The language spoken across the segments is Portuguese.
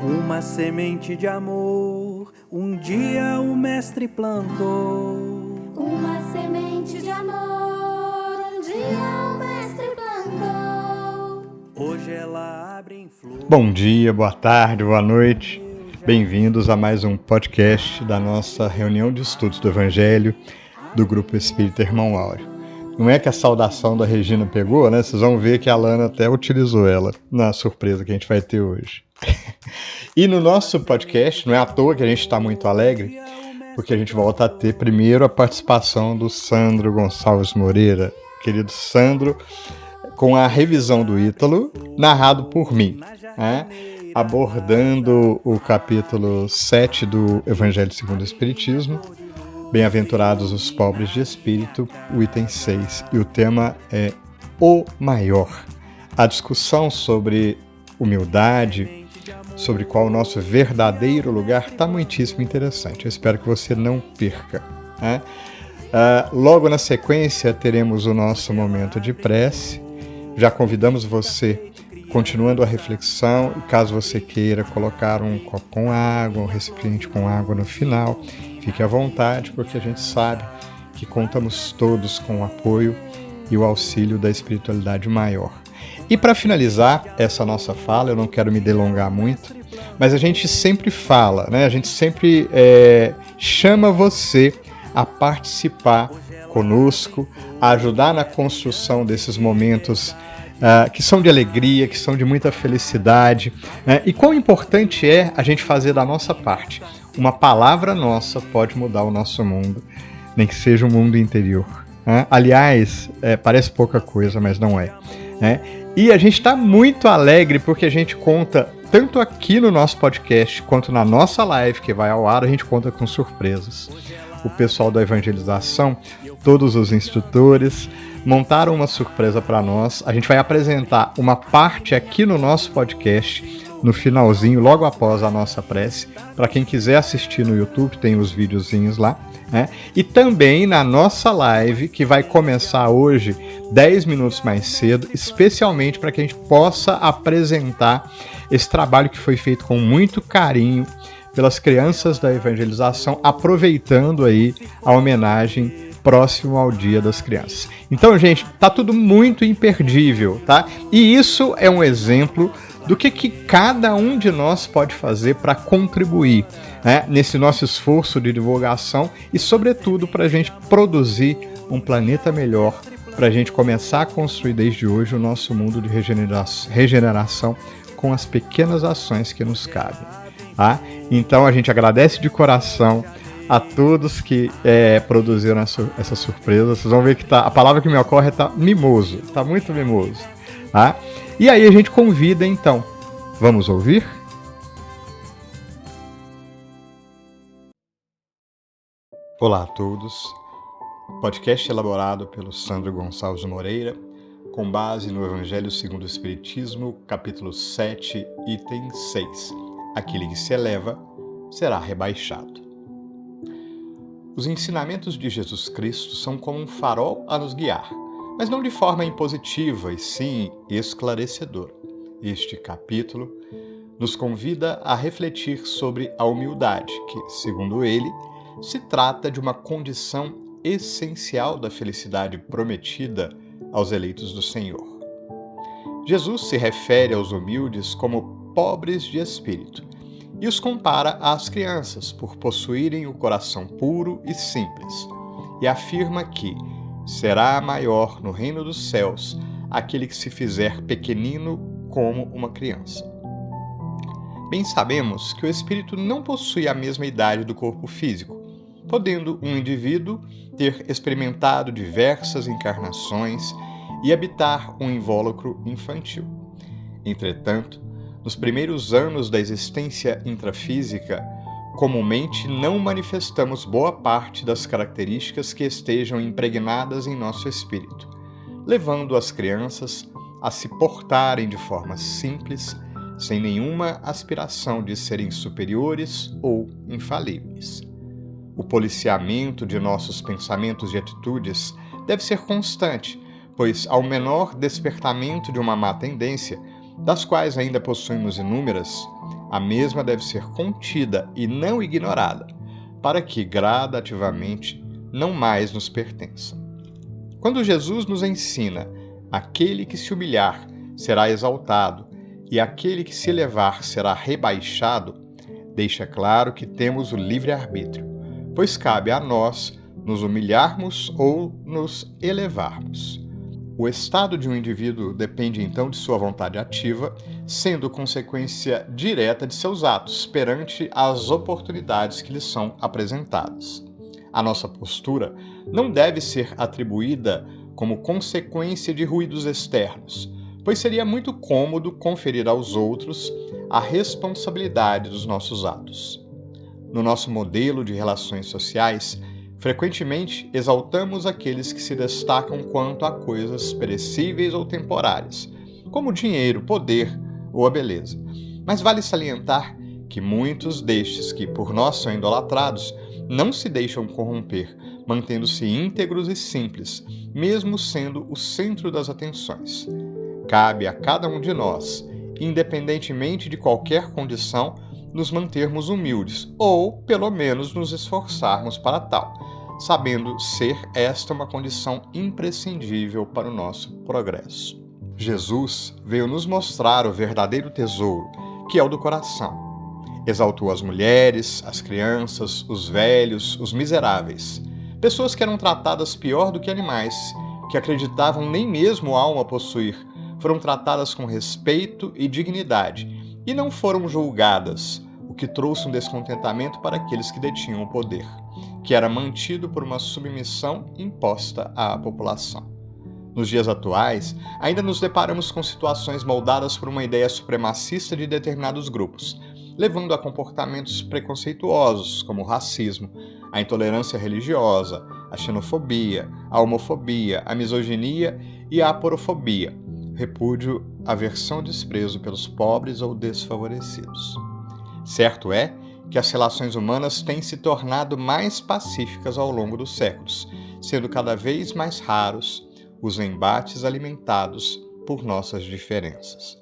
Uma semente de amor, um dia o mestre plantou. Uma semente de amor, um dia o mestre plantou. Hoje ela abre em flor. Bom dia, boa tarde, boa noite. Bem-vindos a mais um podcast da nossa reunião de estudos do Evangelho do Grupo Espírita Irmão Áureo. Não é que a saudação da Regina pegou, né? Vocês vão ver que a Lana até utilizou ela na surpresa que a gente vai ter hoje. E no nosso podcast, não é à toa que a gente está muito alegre, porque a gente volta a ter primeiro a participação do Sandro Gonçalves Moreira, querido Sandro, com a revisão do Ítalo, narrado por mim, né? Abordando o capítulo 7 do Evangelho segundo o Espiritismo, Bem-aventurados os pobres de espírito, o item 6, e o tema é o maior. A discussão sobre humildade, sobre qual o nosso verdadeiro lugar, está muitíssimo interessante. Eu espero que você não perca, né? Logo na sequência teremos o nosso momento de prece. Já convidamos você, continuando a reflexão, e caso você queira colocar um copo com água, um recipiente com água no final, fique à vontade, porque a gente sabe que contamos todos com o apoio e o auxílio da espiritualidade maior. E para finalizar essa nossa fala, eu não quero me delongar muito, mas a gente sempre fala, né? A gente sempre chama você a participar conosco, a ajudar na construção desses momentos que são de alegria, que são de muita felicidade, né? E quão importante é a gente fazer da nossa parte. Uma palavra nossa pode mudar o nosso mundo, nem que seja o mundo interior, né? Aliás, parece pouca coisa, mas não é, né? E a gente está muito alegre porque a gente conta, tanto aqui no nosso podcast, quanto na nossa live que vai ao ar, a gente conta com surpresas. O pessoal da evangelização, todos os instrutores, montaram uma surpresa para nós. A gente vai apresentar uma parte aqui no nosso podcast, no finalzinho, logo após a nossa prece. Para quem quiser assistir no YouTube, tem os videozinhos lá, né? E também na nossa live, que vai começar hoje, 10 minutos mais cedo, especialmente para que a gente possa apresentar esse trabalho que foi feito com muito carinho pelas crianças da evangelização, aproveitando aí a homenagem próximo ao Dia das Crianças. Então, gente, tá tudo muito imperdível, tá? E isso é um exemplo do que cada um de nós pode fazer para contribuir, né, nesse nosso esforço de divulgação e, sobretudo, para a gente produzir um planeta melhor, para a gente começar a construir desde hoje o nosso mundo de regeneração com as pequenas ações que nos cabem, tá? Então, a gente agradece de coração a todos que produziram essa surpresa. Vocês vão ver que a palavra que me ocorre tá mimoso, tá muito mimoso, tá? E aí a gente convida então, vamos ouvir? Olá a todos, podcast elaborado pelo Sandro Gonçalves Moreira, com base no Evangelho segundo o Espiritismo, capítulo 7, item 6. Aquele que se eleva será rebaixado. Os ensinamentos de Jesus Cristo são como um farol a nos guiar, mas não de forma impositiva, e sim esclarecedora. Este capítulo nos convida a refletir sobre a humildade, que, segundo ele, se trata de uma condição essencial da felicidade prometida aos eleitos do Senhor. Jesus se refere aos humildes como pobres de espírito e os compara às crianças por possuírem o coração puro e simples, e afirma que será maior no reino dos céus aquele que se fizer pequenino como uma criança. Bem sabemos que o espírito não possui a mesma idade do corpo físico, podendo um indivíduo ter experimentado diversas encarnações e habitar um invólucro infantil. Entretanto, nos primeiros anos da existência intrafísica, comumente não manifestamos boa parte das características que estejam impregnadas em nosso espírito, levando as crianças a se portarem de forma simples, sem nenhuma aspiração de serem superiores ou infalíveis. O policiamento de nossos pensamentos e atitudes deve ser constante, pois ao menor despertamento de uma má tendência, das quais ainda possuímos inúmeras, a mesma deve ser contida e não ignorada, para que gradativamente não mais nos pertença. Quando Jesus nos ensina: aquele que se humilhar será exaltado, e aquele que se elevar será rebaixado, deixa claro que temos o livre-arbítrio, pois cabe a nós nos humilharmos ou nos elevarmos. O estado de um indivíduo depende então de sua vontade ativa, sendo consequência direta de seus atos perante as oportunidades que lhe são apresentadas. A nossa postura não deve ser atribuída como consequência de ruídos externos, pois seria muito cômodo conferir aos outros a responsabilidade dos nossos atos. No nosso modelo de relações sociais, frequentemente exaltamos aqueles que se destacam quanto a coisas perecíveis ou temporárias, como o dinheiro, poder ou a beleza. Mas vale salientar que muitos destes que por nós são idolatrados não se deixam corromper, mantendo-se íntegros e simples, mesmo sendo o centro das atenções. Cabe a cada um de nós, independentemente de qualquer condição, nos mantermos humildes, ou, pelo menos, nos esforçarmos para tal, sabendo ser esta uma condição imprescindível para o nosso progresso. Jesus veio nos mostrar o verdadeiro tesouro, que é o do coração. Exaltou as mulheres, as crianças, os velhos, os miseráveis, pessoas que eram tratadas pior do que animais, que acreditavam nem mesmo alma possuir, foram tratadas com respeito e dignidade e não foram julgadas, o que trouxe um descontentamento para aqueles que detinham o poder, que era mantido por uma submissão imposta à população. Nos dias atuais, ainda nos deparamos com situações moldadas por uma ideia supremacista de determinados grupos, levando a comportamentos preconceituosos, como o racismo, a intolerância religiosa, a xenofobia, a homofobia, a misoginia e a aporofobia, repúdio, aversão e desprezo pelos pobres ou desfavorecidos. Certo é que as relações humanas têm se tornado mais pacíficas ao longo dos séculos, sendo cada vez mais raros os embates alimentados por nossas diferenças.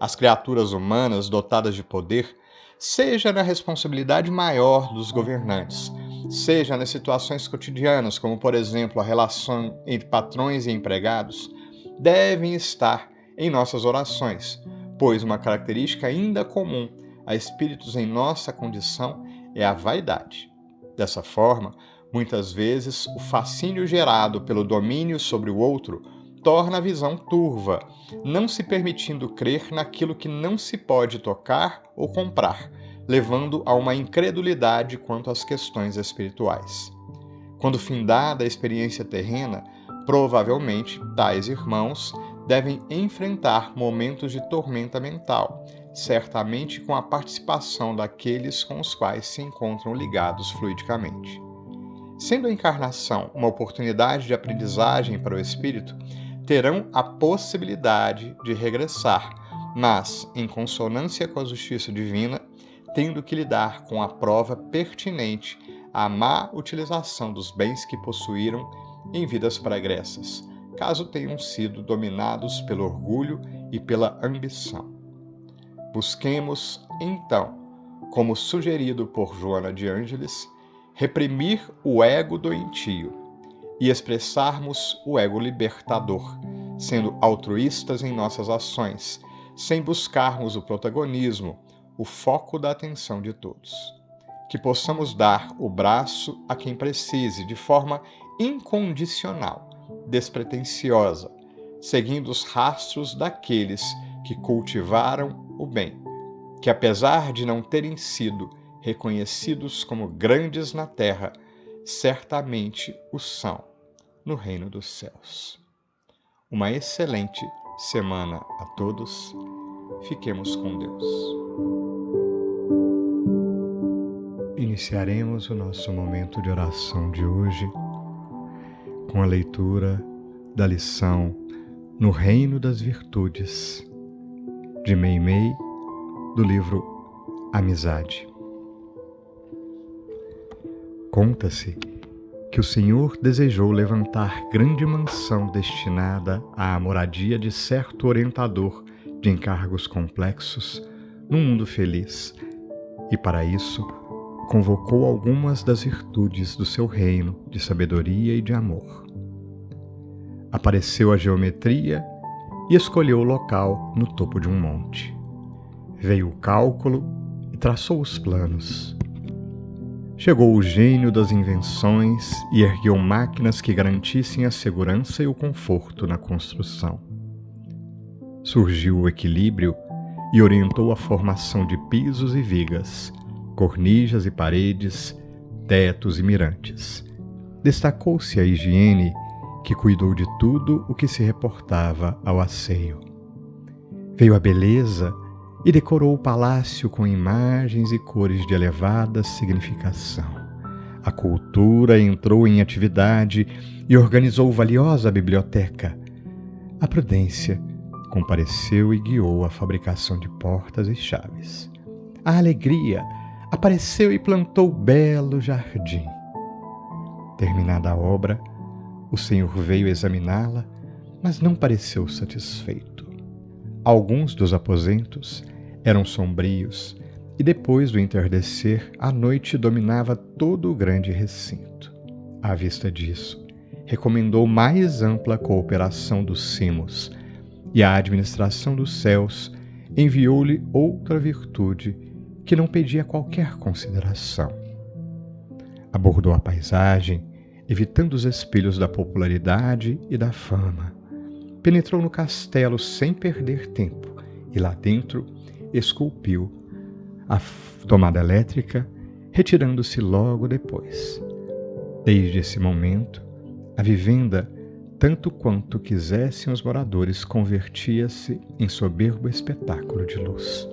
As criaturas humanas dotadas de poder, seja na responsabilidade maior dos governantes, seja nas situações cotidianas, como por exemplo a relação entre patrões e empregados, devem estar em nossas orações, pois uma característica ainda comum a espíritos em nossa condição é a vaidade. Dessa forma, muitas vezes o fascínio gerado pelo domínio sobre o outro torna a visão turva, não se permitindo crer naquilo que não se pode tocar ou comprar, levando a uma incredulidade quanto às questões espirituais. Quando findada a experiência terrena, provavelmente tais irmãos devem enfrentar momentos de tormenta mental, certamente com a participação daqueles com os quais se encontram ligados fluidicamente. Sendo a encarnação uma oportunidade de aprendizagem para o espírito, terão a possibilidade de regressar, mas, em consonância com a justiça divina, tendo que lidar com a prova pertinente à má utilização dos bens que possuíram em vidas pregressas, caso tenham sido dominados pelo orgulho e pela ambição. Busquemos, então, como sugerido por Joana de Ângeles, reprimir o ego doentio e expressarmos o ego libertador, sendo altruístas em nossas ações, sem buscarmos o protagonismo, o foco da atenção de todos. Que possamos dar o braço a quem precise de forma incondicional, despretensiosa, seguindo os rastros daqueles que cultivaram o bem, que apesar de não terem sido reconhecidos como grandes na terra, certamente o são no reino dos céus. Uma excelente semana a todos. Fiquemos com Deus. Iniciaremos o nosso momento de oração de hoje com a leitura da lição No Reino das Virtudes, de Meimei, do livro Amizade. Conta-se que o Senhor desejou levantar grande mansão destinada à moradia de certo orientador de encargos complexos num mundo feliz, e para isso convocou algumas das virtudes do seu reino de sabedoria e de amor. Apareceu a geometria e escolheu o local no topo de um monte. Veio o cálculo e traçou os planos. Chegou o gênio das invenções e ergueu máquinas que garantissem a segurança e o conforto na construção. Surgiu o equilíbrio e orientou a formação de pisos e vigas, cornijas e paredes, tetos e mirantes. Destacou-se a higiene, que cuidou de tudo o que se reportava ao asseio. Veio a beleza e decorou o palácio com imagens e cores de elevada significação. A cultura entrou em atividade e organizou valiosa biblioteca. A prudência compareceu e guiou a fabricação de portas e chaves. A alegria apareceu e plantou belo jardim. Terminada a obra, o Senhor veio examiná-la, mas não pareceu satisfeito. Alguns dos aposentos eram sombrios, e depois do entardecer, a noite dominava todo o grande recinto. À vista disso, recomendou mais ampla cooperação dos cimos, e a administração dos céus enviou-lhe outra virtude que não pedia qualquer consideração. Abordou a paisagem, evitando os espelhos da popularidade e da fama. Penetrou no castelo sem perder tempo e lá dentro esculpiu a tomada elétrica, retirando-se logo depois. Desde esse momento, a vivenda, tanto quanto quisessem os moradores, convertia-se em soberbo espetáculo de luz.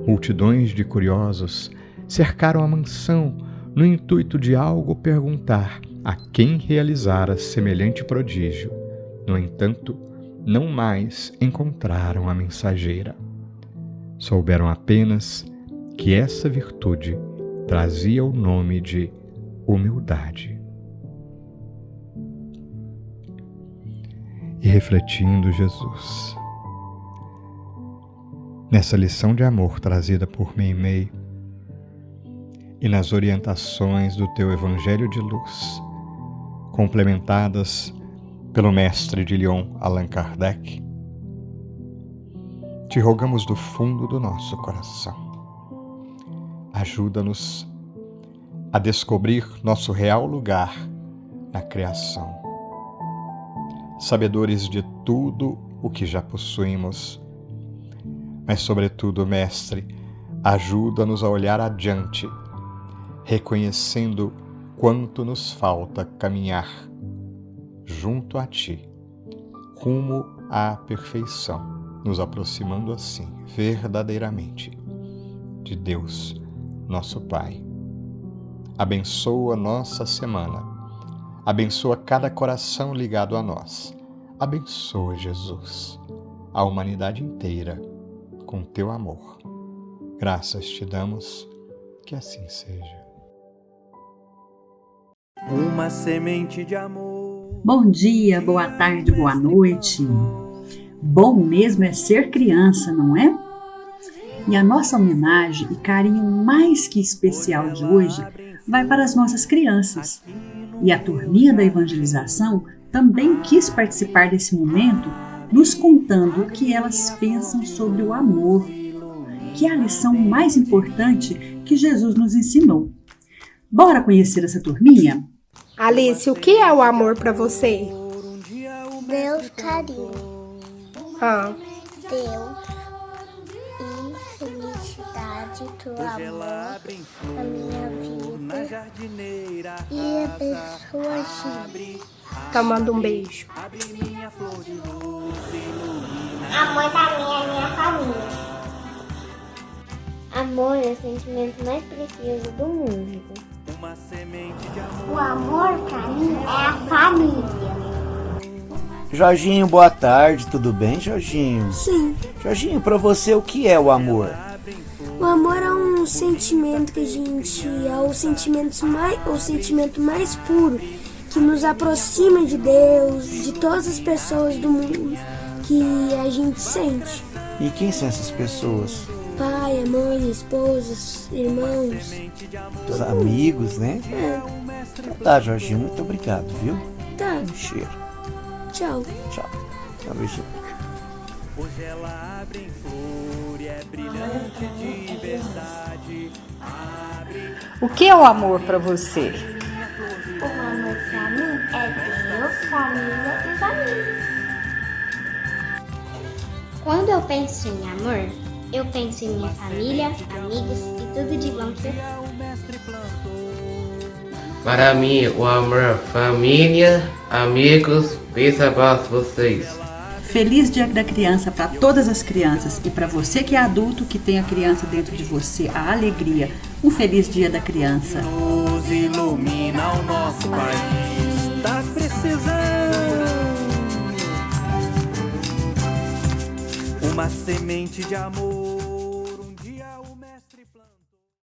Multidões de curiosos cercaram a mansão no intuito de algo perguntar a quem realizara semelhante prodígio. No entanto, não mais encontraram a mensageira. Souberam apenas que essa virtude trazia o nome de humildade. E refletindo Jesus, nessa lição de amor trazida por Meimei e nas orientações do teu Evangelho de Luz, complementadas pelo mestre de Lyon, Allan Kardec, te rogamos do fundo do nosso coração. Ajuda-nos a descobrir nosso real lugar na criação. Sabedores de tudo o que já possuímos, mas sobretudo, Mestre, ajuda-nos a olhar adiante, reconhecendo quanto nos falta caminhar junto a Ti, rumo à perfeição, nos aproximando assim, verdadeiramente, de Deus, nosso Pai. Abençoa nossa semana, abençoa cada coração ligado a nós, abençoa, Jesus, a humanidade inteira, com Teu amor. Graças te damos, que assim seja. Uma semente de amor. Bom dia, boa tarde, boa noite. Bom mesmo é ser criança, não é? E a nossa homenagem e carinho mais que especial de hoje vai para as nossas crianças. E a turminha da evangelização também quis participar desse momento, nos contando o que elas pensam sobre o amor, que é a lição mais importante que Jesus nos ensinou. Bora conhecer essa turminha? Alice, o que é o amor para você? Deus, carinho. Deus e felicidade, tu amor na minha vida e a pessoa G. Então manda um beijo. Amor também é minha família. Amor é o sentimento mais precioso do mundo. O amor pra mim é a família. Jorginho, boa tarde, tudo bem, Jorginho? Sim. Jorginho, pra você o que é o amor? O amor é um sentimento que é o sentimento mais puro, que nos aproxima de Deus, de todas as pessoas do mundo que a gente sente. E quem são essas pessoas? Pai, a mãe, esposas, irmãos. Os amigos, né? Tá, Jorginho, muito obrigado, viu? Tá, Um cheiro. tchau. Tchau. Tchau, beijinho. Hoje ela abre em flor e é brilhante de verdade. O que é o amor para você? O amor pra mim é Deus, família e os amigos. Quando eu penso em amor, eu penso em minha família, amigos e tudo de bom que eu Para mim, o amor, família, amigos, beijo para vocês. Feliz Dia da Criança para todas as crianças e para você que é adulto, que tem a criança dentro de você, a alegria. Um feliz Dia da Criança. Luz ilumina o nosso país. Tá precisando uma semente de amor. Um dia o mestre plantou.